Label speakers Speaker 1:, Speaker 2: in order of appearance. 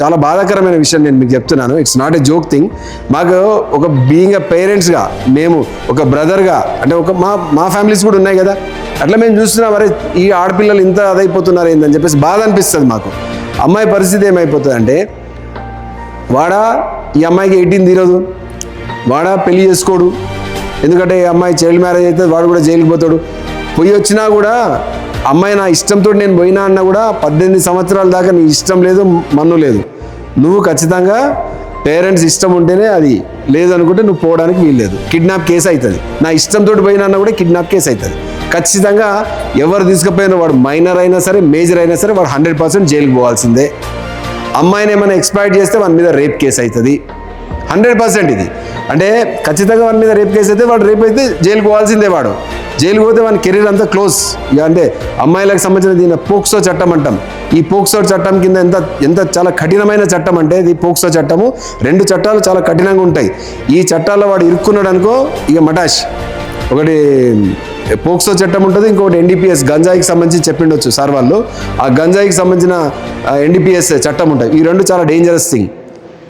Speaker 1: చాలా బాధాకరమైన విషయం నేను మీకు చెప్తున్నాను. It's not a joke thing. మాకు ఒక బీయింగ్ ఎ పేరెంట్స్గా, మేము ఒక బ్రదర్గా, అంటే ఒక మా ఫ్యామిలీస్ కూడా ఉన్నాయి కదా, అట్లా మేము చూస్తున్నాం, మరి ఈ ఆడపిల్లలు ఇంత అదైపోతున్నారు ఏందని చెప్పేసి బాధ అనిపిస్తుంది మాకు. అమ్మాయి పరిస్థితి ఏమైపోతుంది అంటే, వాడా ఈ అమ్మాయికి 18 తీరదు, వాడా పెళ్లి చేసుకోడు, ఎందుకంటే ఈ అమ్మాయి చైల్డ్ మ్యారేజ్ అయితే వాడు కూడా జైలుకి పోతాడు. పోయి వచ్చినా కూడా అమ్మాయి నా ఇష్టంతో నేను పోయినా అన్నా కూడా 18 సంవత్సరాల దాకా నీ ఇష్టం లేదు, మన్ను లేదు. నువ్వు ఖచ్చితంగా పేరెంట్స్ ఇష్టం ఉంటేనే అది, లేదనుకుంటే నువ్వు పోవడానికి వీల్లేదు. కిడ్నాప్ కేసు అవుతుంది. నా ఇష్టంతో పోయినా అన్నా కూడా కిడ్నాప్ కేసు అవుతుంది. ఖచ్చితంగా ఎవరు తీసుకుపోయినా, వాడు మైనర్ అయినా సరే, మేజర్ అయినా సరే, వాడు 100% జైలుకి పోవాల్సిందే. అమ్మాయిని ఏమైనా ఎక్స్ప్లాయిట్ చేస్తే వాని మీద రేప్ కేసు అవుతుంది 100%. ఇది అంటే ఖచ్చితంగా వాని మీద రేప్ కేసు అయితే, వాడు రేప్ అయితే జైలుకి పోవాల్సిందే. వాడు జైలుకి పోతే వాని కెరీర్ అంతా క్లోజ్. ఇక అంటే అమ్మాయిలకు సంబంధించిన దీని పోక్సో చట్టం అంటాం. ఈ పోక్సో చట్టం కింద ఎంత చాలా కఠినమైన చట్టం అంటే ఇది పోక్సో చట్టము. 2 చట్టాలు చాలా కఠినంగా ఉంటాయి. ఈ చట్టాల్లో వాడు ఇరుక్కున్నాడు అనుకో, ఇక మటాష్. ఒకటి పోక్సో చట్టం ఉంటుంది, ఇంకొకటి NDPS గంజాయికి సంబంధించి చెప్పిండొచ్చు సార్ వాళ్ళు. ఆ గంజాయికి సంబంధించిన NDPS చట్టం ఉంటాయి. ఈ 2 చాలా డేంజరస్ థింగ్.